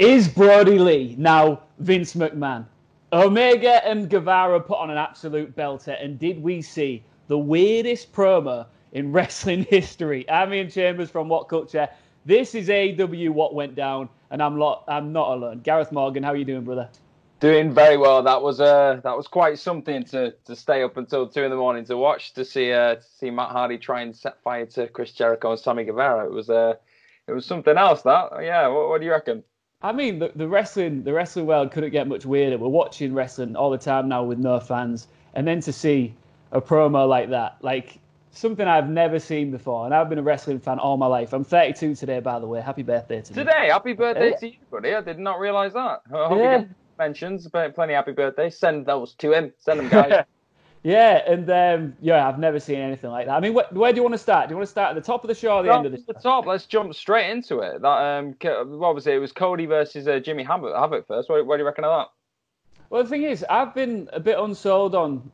Is Brody Lee now Vince McMahon? Omega and Guevara put on an absolute belter, and did we see the weirdest promo in wrestling history? Army and Chambers from What Culture. This is AEW What Went Down, and I'm not alone. Gareth Morgan, how are you doing, brother? Doing very well. That was quite something to stay up until 2 a.m. to watch, to see Matt Hardy try and set fire to Chris Jericho and Sammy Guevara. It was something else. That, yeah. What do you reckon? I mean, the wrestling world couldn't get much weirder. We're watching wrestling all the time now with no fans, and then to see a promo like that, like something I've never seen before. And I've been a wrestling fan all my life. I'm 32 today, by the way. Happy birthday to me. Today, happy birthday to you, buddy. I did not realise that. I hope you get mentions, plenty happy birthdays. Send those to him. Send them, guys. Yeah, and I've never seen anything like that. I mean, where do you want to start? Do you want to start at the top of the show or the end of the show? The top. Let's jump straight into it. That what was it? It was Cody versus Jimmy Havoc first. What do you reckon of that? Well, the thing is, I've been a bit unsold on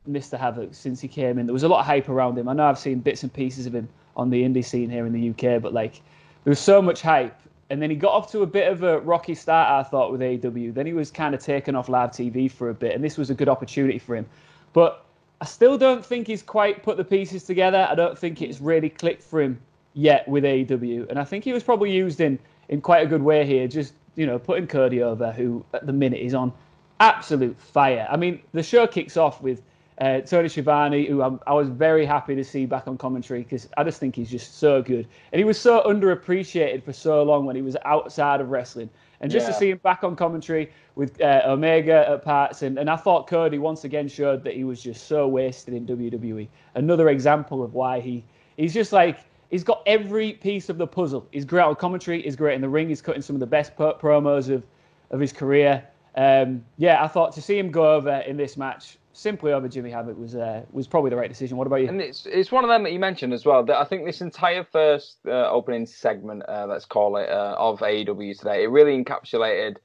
Mr. Havoc since he came in. There was a lot of hype around him. I know I've seen bits and pieces of him on the indie scene here in the UK, but like there was so much hype. And then he got off to a bit of a rocky start, I thought, with AEW. Then he was kind of taken off live TV for a bit, and this was a good opportunity for him. But I still don't think he's quite put the pieces together. I don't think it's really clicked for him yet with AEW. And I think he was probably used in quite a good way here, just, putting Cody over, who at the minute is on absolute fire. I mean, the show kicks off with Tony Schiavone, who I was very happy to see back on commentary because I just think he's just so good. And he was so underappreciated for so long when he was outside of wrestling. And just to see him back on commentary with Omega at parts, and I thought Cody once again showed that he was just so wasted in WWE. Another example of why he's just like, he's got every piece of the puzzle. He's great on commentary, he's great in the ring, he's cutting some of the best promos of his career. I thought to see him go over in this match, simply over Jimmy Havoc, was probably the right decision. What about you? And it's one of them that you mentioned as well. That I think this entire first opening segment, let's call it, of AEW today, it really encapsulated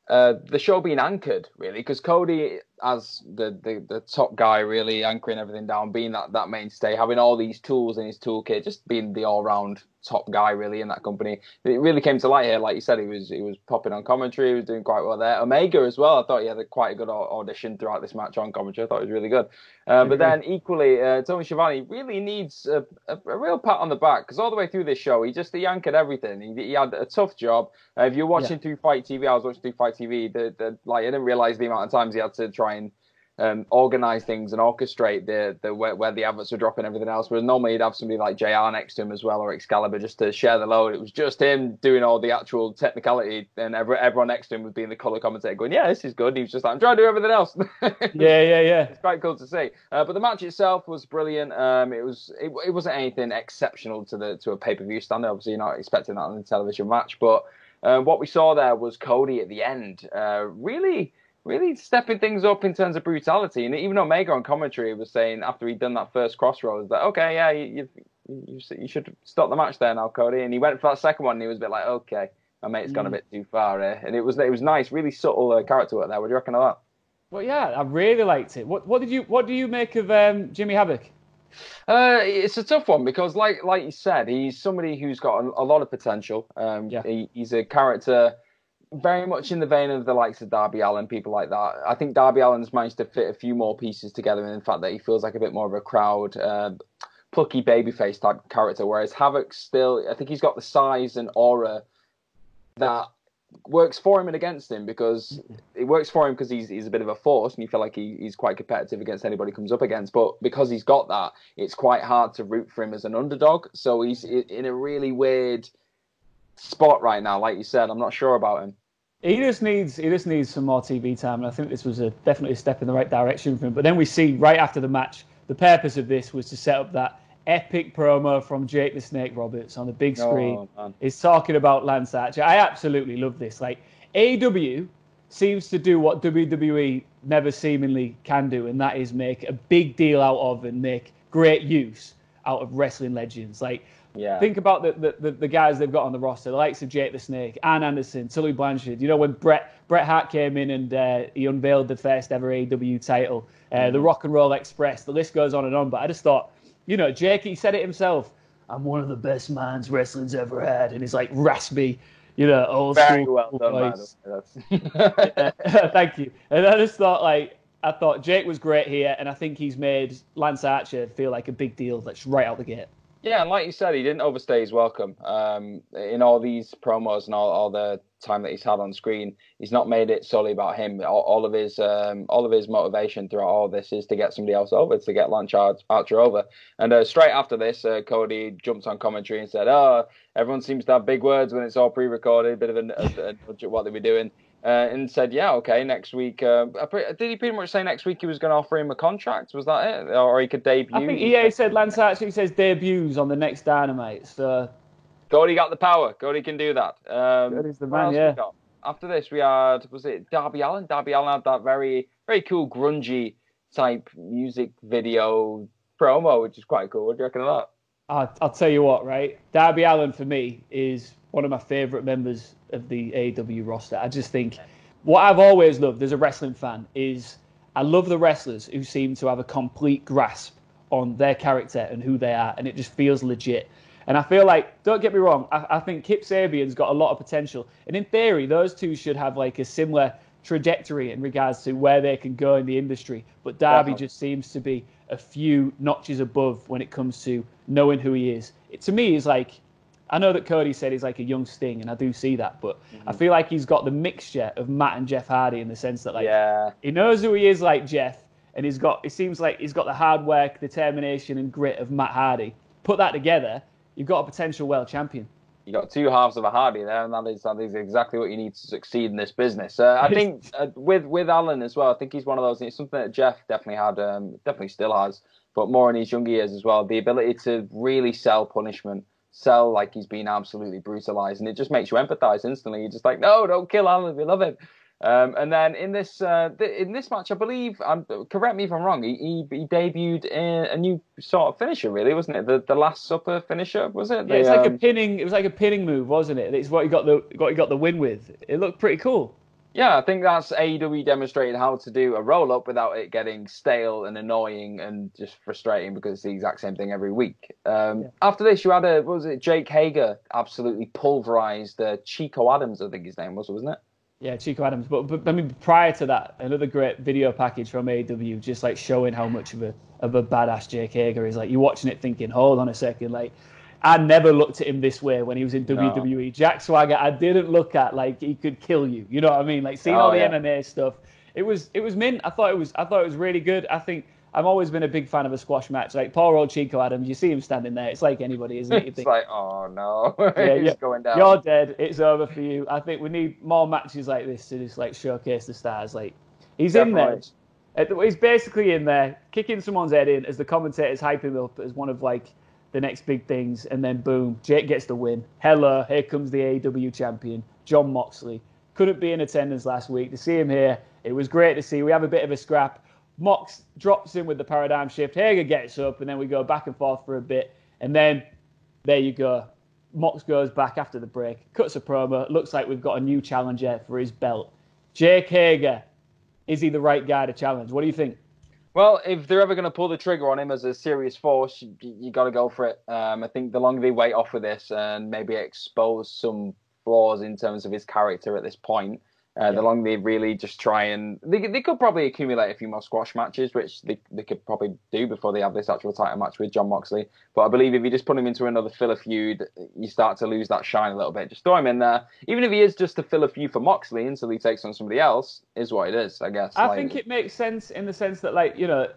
the show being anchored, really, because Cody, as the top guy, really anchoring everything down, being that mainstay, having all these tools in his toolkit, just being the all-round top guy, really, in that company. It really came to light here. Like you said, he was popping on commentary, he was doing quite well there. Omega as well, I thought he had quite a good audition throughout this match on commentary. I thought it was really good. But then equally, Tony Schiavone really needs a real pat on the back, because all the way through this show, he anchored everything. He had a tough job. If you're watching through Fight TV, I was watching through Fight TV, I didn't realise the amount of times he had to try and organise things and orchestrate where the adverts were dropping everything else. Whereas normally you'd have somebody like JR next to him as well, or Excalibur, just to share the load. It was just him doing all the actual technicality, and everyone next to him was being the colour commentator going, yeah, this is good. He was just like, I'm trying to do everything else. Yeah. It's quite cool to see. But the match itself was brilliant. It wasn't anything exceptional to a pay-per-view standard. Obviously, you're not expecting that on a television match. But what we saw there was Cody at the end really stepping things up in terms of brutality. And even Omega on commentary was saying, after he'd done that first crossroads, that, okay, yeah, you should stop the match there now, Cody. And he went for that second one, and he was a bit like, okay, my mate's gone a bit too far here. And it was nice, really subtle character work there. What do you reckon of that? Well, yeah, I really liked it. What do you make of Jimmy Havoc? It's a tough one, because like you said, he's somebody who's got a lot of potential. He's a character very much in the vein of the likes of Darby Allin, people like that. I think Darby Allin's managed to fit a few more pieces together in the fact that he feels like a bit more of a crowd, plucky babyface type character, whereas Havoc still, I think he's got the size and aura that works for him and against him, because it works for him because he's a bit of a force, and you feel like he's quite competitive against anybody he comes up against, but because he's got that, it's quite hard to root for him as an underdog. So he's in a really weird spot right now. Like you said, I'm not sure about him. He just needs some more TV time, and I think this was definitely a step in the right direction for him. But then we see right after the match, the purpose of this was to set up that epic promo from Jake the Snake Roberts on the big screen. He's talking about Lance Archer. I absolutely love this. Like, AEW seems to do what WWE never seemingly can do, and that is make a big deal out of and make great use out of wrestling legends. Like, think about the guys they've got on the roster, the likes of Jake the Snake, Arn Anderson, Tully Blanchard. You know, when Bret Hart came in and he unveiled the first ever AEW title, the Rock and Roll Express, the list goes on and on. But I just thought, Jake, he said it himself, I'm one of the best minds wrestling's ever had. And he's like raspy, old Very school well done, man. voice. That's... Thank you. And I just thought, I thought Jake was great here, and I think he's made Lance Archer feel like a big deal. That's right out the gate. Yeah, and like you said, he didn't overstay his welcome. In all these promos and all the time that he's had on screen, he's not made it solely about him. All of his motivation throughout all this is to get somebody else over, to get Lance Archer over. And straight after this, Cody jumped on commentary and said, "Oh, everyone seems to have big words when it's all pre-recorded." A bit of a nudge at what they were doing. And said, yeah, okay, next week. Did he pretty much say next week he was going to offer him a contract? Was that it? Or he could debut? I think, he said Lance Archer, he says debuts on the next Dynamite. So Cody got the power. Cody can do that. Cody's the man, yeah. After this, we had, was it Darby Allin? Darby Allin had that very, very cool grungy type music video promo, which is quite cool. What do you reckon of that? I'll tell you what, right? Darby Allin, for me, is one of my favourite members of the AEW roster. I just think what I've always loved as a wrestling fan is I love the wrestlers who seem to have a complete grasp on their character and who they are, and it just feels legit. And I feel like, don't get me wrong, I think Kip Sabian's got a lot of potential. And in theory, those two should have like a similar trajectory in regards to where they can go in the industry. But Darby just seems to be a few notches above when it comes to knowing who he is. To me, is like, I know that Cody said he's like a young Sting, and I do see that, but I feel like he's got the mixture of Matt and Jeff Hardy in the sense that he knows who he is like Jeff, and it seems like he's got the hard work, determination, and grit of Matt Hardy. Put that together, you've got a potential world champion. You got two halves of a Hardy there, and that is exactly what you need to succeed in this business. I think with Allin as well, I think he's one of those. It's something that Jeff definitely had, definitely still has, but more in his younger years as well. The ability to really sell punishment. Sell like he's been absolutely brutalized, and it just makes you empathize instantly. You're just like, no, don't kill Allin, we love him. And then in this match, I believe, correct me if I'm wrong, he debuted a new sort of finisher, really, wasn't it? The Last Supper finisher, was it? Yeah, it's like a pinning. It was like a pinning move, wasn't it? It's what he got the win with. It looked pretty cool. Yeah, I think that's AEW demonstrated how to do a roll-up without it getting stale and annoying and just frustrating because it's the exact same thing every week. After this, you had Jake Hager absolutely pulverized Chico Adams, I think his name was, wasn't it? Yeah, Chico Adams. But I mean, prior to that, another great video package from AEW just like showing how much of a badass Jake Hager is. Like, you're watching it thinking, hold on a second, like, I never looked at him this way when he was in WWE. Jack Swagger, I didn't look at like he could kill you. You know what I mean? Like, seeing all the MMA stuff, it was mint. I thought it was really good. I think I've always been a big fan of a squash match. Like poor old Chico Adams, you see him standing there. It's like anybody, isn't it? It's like, oh no, he's going down. You're dead. It's over for you. I think we need more matches like this to just like showcase the stars. Like, he's Definitely. In there. He's basically in there, kicking someone's head in as the commentators hype him up as one of like the next big things, and then boom, Jake gets the win. Hello, here comes the AEW champion, Jon Moxley. Couldn't be in attendance last week. To see him here, it was great to see. We have a bit of a scrap. Mox drops in with the paradigm shift. Hager gets up, and then we go back and forth for a bit. And then, there you go. Mox goes back after the break, cuts a promo. Looks like we've got a new challenger for his belt. Jake Hager, is he the right guy to challenge? What do you think? Well, if they're ever going to pull the trigger on him as a serious force, you got to go for it. I think the longer they wait off with this and maybe expose some flaws in terms of his character at this point, the longer they really just try and... They could probably accumulate a few more squash matches, which they could probably do before they have this actual title match with Jon Moxley. But I believe if you just put him into another filler feud, you start to lose that shine a little bit. Just throw him in there. Even if he is just a filler feud for Moxley until he takes on somebody else, is what it is, I guess. I think it makes sense in the sense that, like, you know,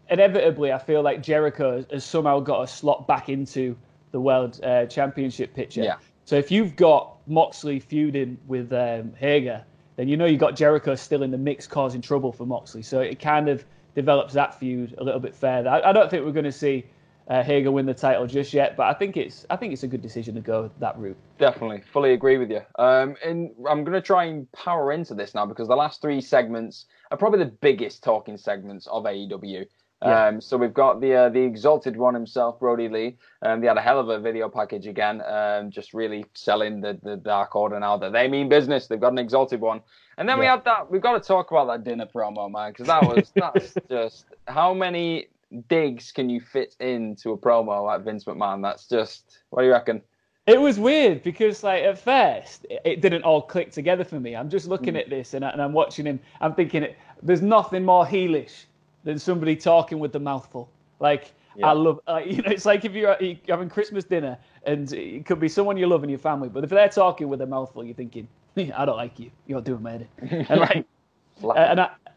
inevitably I feel like Jericho has somehow got a slot back into the World Championship picture. Yeah. So if you've got Moxley feuding with Hager, then you know you've got Jericho still in the mix causing trouble for Moxley. So it kind of develops that feud a little bit further. I don't think we're going to see Hager win the title just yet, but I think it's a good decision to go that route. Definitely, fully agree with you. And I'm going to try and power into this now because the last three segments are probably the biggest talking segments of AEW. Yeah. So we've got the Exalted One himself, Brody Lee. They had a hell of a video package again, just really selling the Dark Order now that they mean business. They've got an Exalted One. And then we had that. We've got to talk about that dinner promo, man, because that's just how many digs can you fit into a promo like Vince McMahon? That's just, what do you reckon? It was weird because, like, at first, it didn't all click together for me. I'm just looking at this and I'm watching him. I'm thinking, there's nothing more heelish than somebody talking with the mouthful. Like, I love, it's like if you're having Christmas dinner and it could be someone you love in your family, but if they're talking with a mouthful, you're thinking, I don't like you. You're doing murder. And like,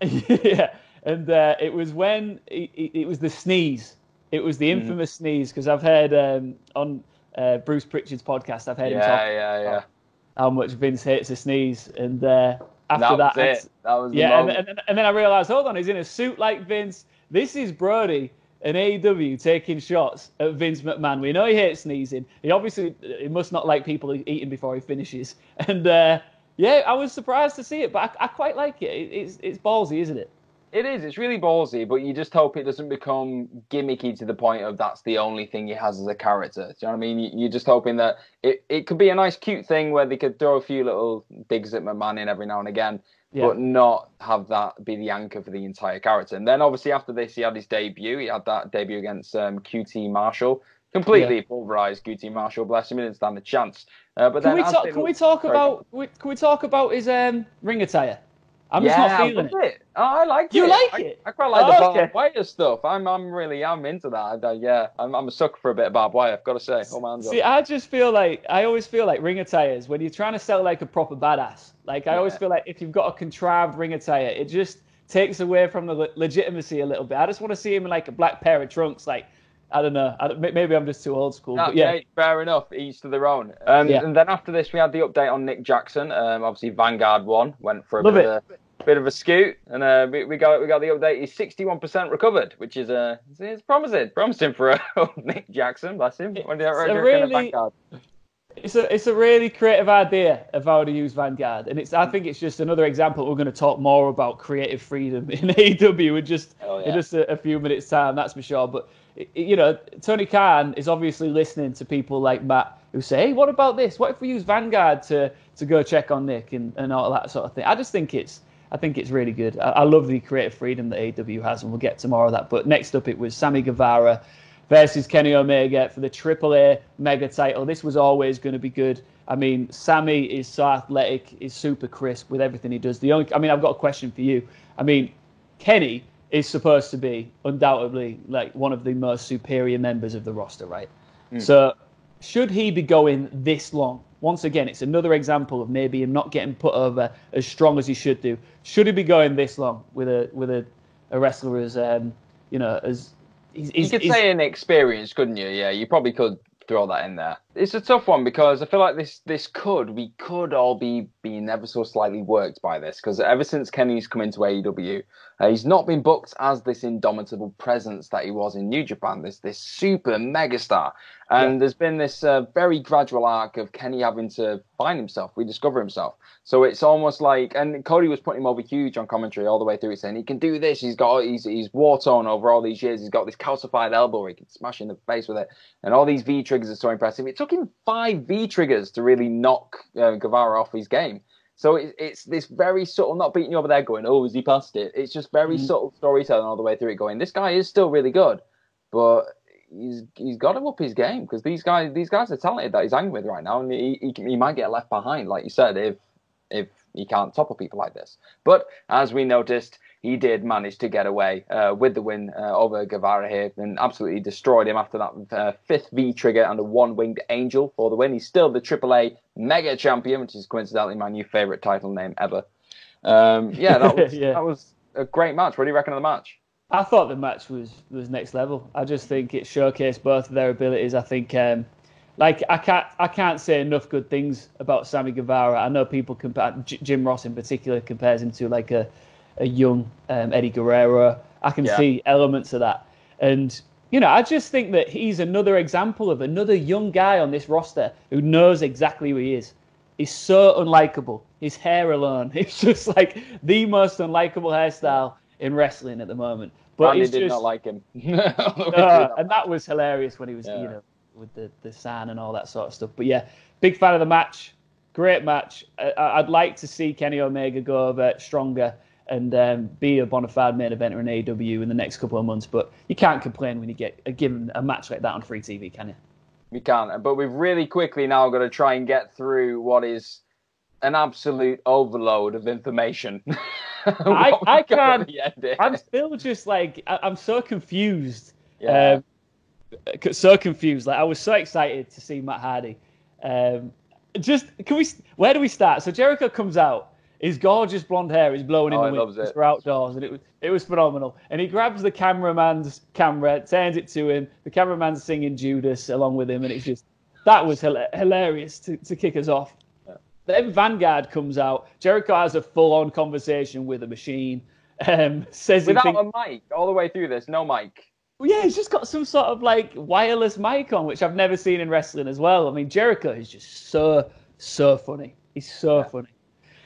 it was when it was the sneeze. It was the infamous sneeze because I've heard on Bruce Pritchard's podcast, I've heard him talk about how much Vince hates a sneeze, and after that was the moment. And then I realised, hold on, he's in a suit like Vince. This is Brody and AEW taking shots at Vince McMahon. We know he hates sneezing. He must not like people eating before he finishes. And I was surprised to see it, but I quite like it. It's ballsy, isn't it? It is. It's really ballsy, but you just hope it doesn't become gimmicky to the point of that's the only thing he has as a character. Do you know what I mean? You're just hoping that it could be a nice, cute thing where they could throw a few little digs at McMahon in every now and again, but not have that be the anchor for the entire character. And then obviously after this, he had his debut. He had that debut against QT Marshall. Completely pulverized QT Marshall. Bless him, he didn't stand a chance. But can we talk about his ring attire? I'm just not feeling it. Oh, I like it. You like it? I quite like the barbed wire stuff. I'm into that. I'm a sucker for a bit of barbed wire, I've got to say. See, I always feel like ring attires, when you're trying to sell like a proper badass, like I always feel like if you've got a contrived ring attire, it just takes away from the legitimacy a little bit. I just want to see him in like a black pair of trunks, like, I don't know. Maybe I'm just too old school. But fair enough. Each to their own. And then after this, we had the update on Nick Jackson. Obviously, Vanguard went for a bit of a scoot, and we got the update. He's 61% recovered, which is it's promising for Nick Jackson. Bless him. It's a really creative idea of how to use Vanguard, and I think it's just another example. We're going to talk more about creative freedom in AEW in just a few minutes' time. That's for sure. But Tony Khan is obviously listening to people like Matt who say, "Hey, what about this? What if we use Vanguard to go check on Nick and all that sort of thing?" I think it's really good. I love the creative freedom that AEW has, and we'll get to more of that. But next up, it was Sammy Guevara versus Kenny Omega for the AAA Mega title. This was always going to be good. I mean, Sammy is so athletic, is super crisp with everything he does. I've got a question for you. I mean, Kenny is supposed to be undoubtedly like one of the most superior members of the roster, right? So should he be going this long? Once again, it's another example of maybe him not getting put over as strong as he should do. Should he be going this long with a wrestler as you could say inexperienced, couldn't you? Yeah, you probably could throw that in there. It's a tough one because I feel like we could all be being ever so slightly worked by this, because ever since Kenny's come into AEW, he's not been booked as this indomitable presence that he was in New Japan, this super megastar. And there's been this very gradual arc of Kenny having to find himself, rediscover himself. So it's almost like, and Cody was putting him over huge on commentary all the way through it, saying he can do this. He's war-torn over all these years. He's got this calcified elbow where he can smash in the face with it. And all these V-triggers are so impressive. It took him 5 V-triggers to really knock Guevara off his game. So it's this very subtle, not beating you over there going, oh, is he past it? It's just very subtle storytelling all the way through it going, this guy is still really good, but he's got to up his game, because these guys are talented that he's hanging with right now, and he might get left behind, like you said, if he can't topple people like this. But as we noticed, he did manage to get away with the win over Guevara here, and absolutely destroyed him after that 5th V-trigger and a 1-winged angel for the win. He's still the AAA Mega Champion, which is coincidentally my new favourite title name ever. That was a great match. What do you reckon of the match? I thought the match was next level. I just think it showcased both of their abilities. I think, I can't say enough good things about Sammy Guevara. I know people compare, Jim Ross in particular compares him to like a young Eddie Guerrero. I can see elements of that. And, I just think that he's another example of another young guy on this roster who knows exactly who he is. He's so unlikable. His hair alone, it's just like the most unlikable hairstyle in wrestling at the moment. But Randy did not like him. And that was hilarious when he was, with the sand and all that sort of stuff. But yeah, big fan of the match. Great match. I'd like to see Kenny Omega go over stronger and be a bona fide main eventer in AEW in the next couple of months. But you can't complain when you get given a match like that on free TV, can you? We can, but we've really quickly now got to try and get through what is an absolute overload of information. I can't. I'm still just like I'm so confused. Yeah. So confused. Like I was so excited to see Matt Hardy. Just can we? Where do we start? So Jericho comes out. His gorgeous blonde hair is blowing in the wind. We're outdoors, and it was phenomenal. And he grabs the cameraman's camera, turns it to him. The cameraman's singing Judas along with him, and it's just that was hilarious to kick us off. Yeah. Then Vanguard comes out. Jericho has a full-on conversation with a machine. Says without a mic all the way through this, no mic. Well, yeah, he's just got some sort of like wireless mic on, which I've never seen in wrestling as well. I mean, Jericho is just so funny. He's so funny.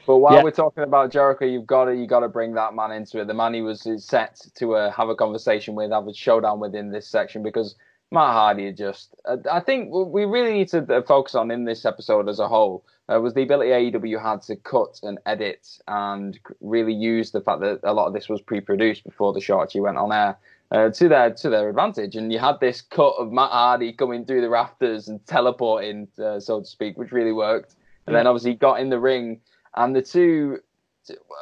But while we're talking about Jericho, you got to bring that man into it. The man he was set to have a conversation with, have a showdown with in this section, because Matt Hardy just, I think we really need to focus on in this episode as a whole, was the ability AEW had to cut and edit and really use the fact that a lot of this was pre-produced before the show actually went on air to their advantage. And you had this cut of Matt Hardy coming through the rafters and teleporting, so to speak, which really worked. And then obviously he got in the ring. And the two,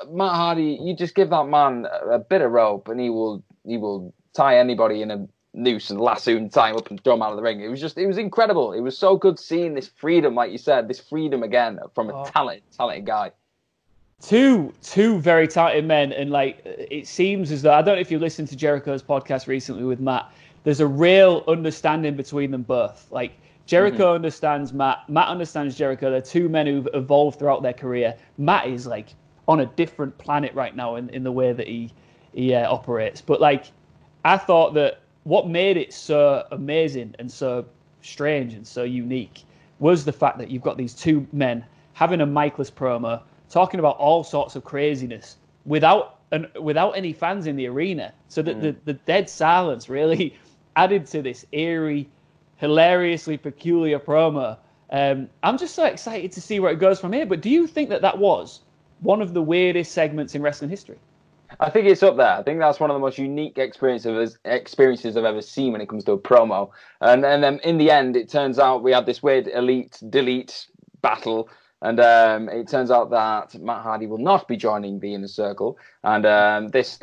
Matt Hardy, you just give that man a bit of rope and he will tie anybody in a noose and lasso and tie him up and throw him out of the ring. It was incredible. It was so good seeing this freedom, like you said, this freedom again from a talented guy. Two very talented men, and like it seems as though, I don't know if you listened to Jericho's podcast recently with Matt, there's a real understanding between them both. Like, Jericho understands Matt. Matt understands Jericho. They're two men who've evolved throughout their career. Matt is like on a different planet right now in the way that he operates. But like, I thought that what made it so amazing and so strange and so unique was the fact that you've got these two men having a micless promo, talking about all sorts of craziness without any fans in the arena. So that the dead silence really added to this eerie, hilariously peculiar promo. I'm just so excited to see where it goes from here. But do you think that was one of the weirdest segments in wrestling history? I think it's up there. I think that's one of the most unique experiences I've ever seen when it comes to a promo. And then in the end, it turns out we have this weird elite-delete battle. And it turns out that Matt Hardy will not be joining the Inner Circle. And this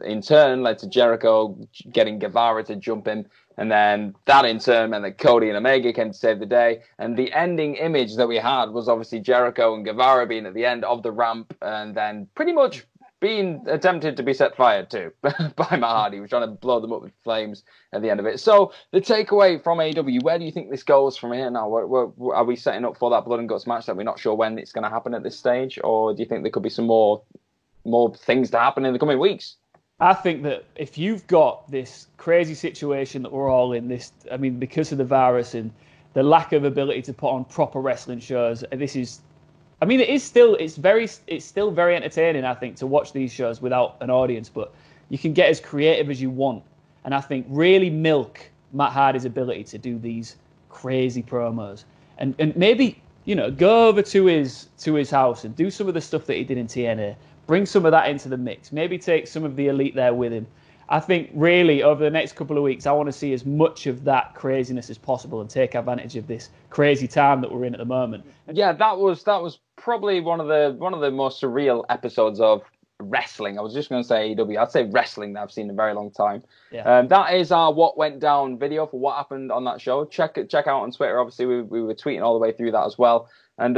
in turn led to Jericho getting Guevara to jump in. And then that in turn meant that Cody and Omega came to save the day. And the ending image that we had was obviously Jericho and Guevara being at the end of the ramp and then pretty much being attempted to be set fire to by Matt Hardy. He was trying to blow them up with flames at the end of it. So the takeaway from AEW, where do you think this goes from here now? Are we setting up for that Blood and Guts match that we're not sure when it's going to happen at this stage? Or do you think there could be some more things to happen in the coming weeks? I think that if you've got this crazy situation that we're all in, because of the virus and the lack of ability to put on proper wrestling shows, it's still very entertaining, I think, to watch these shows without an audience, but you can get as creative as you want. And I think really milk Matt Hardy's ability to do these crazy promos and maybe, go over to his house and do some of the stuff that he did in TNA. Bring some of that into the mix. Maybe take some of the elite there with him. I think really over the next couple of weeks, I want to see as much of that craziness as possible and take advantage of this crazy time that we're in at the moment. Yeah, that was probably one of the most surreal episodes of wrestling. I was just going to say AEW. I'd say wrestling that I've seen in a very long time. Yeah. That is our What Went Down video for what happened on that show. Check out on Twitter. Obviously, we were tweeting all the way through that as well. And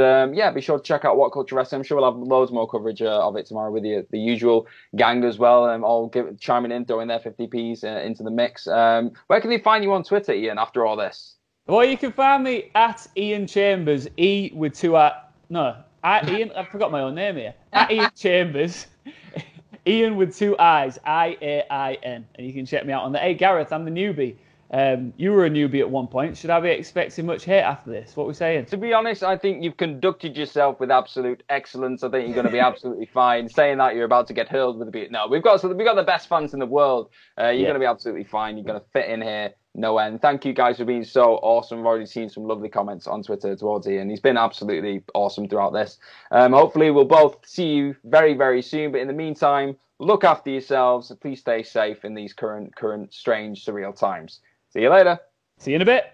be sure to check out What Culture Wrestling. I'm sure we'll have loads more coverage of it tomorrow with the usual gang as well. All chiming in, throwing their 50p's into the mix. Where can they find you on Twitter, Ian, after all this? Well, you can find me at Ian Chambers, Ian, I forgot my own name here. At Ian Chambers, Ian with two I's, IAIN. And you can check me out on the. Hey, Gareth, I'm the newbie. You were a newbie at one point. Should I be expecting much hate after this? What are we saying? To be honest, I think you've conducted yourself with absolute excellence. I think you're going to be absolutely fine. Saying that you're about to get hurled with a beat. No, we've got the best fans in the world. You're going to be absolutely fine. You're going to fit in here no end. Thank you guys for being so awesome. I've already seen some lovely comments on Twitter towards Ian. He's been absolutely awesome throughout this. Hopefully we'll both see you very, very soon. But in the meantime, look after yourselves. Please stay safe in these current strange, surreal times. See you later. See you in a bit.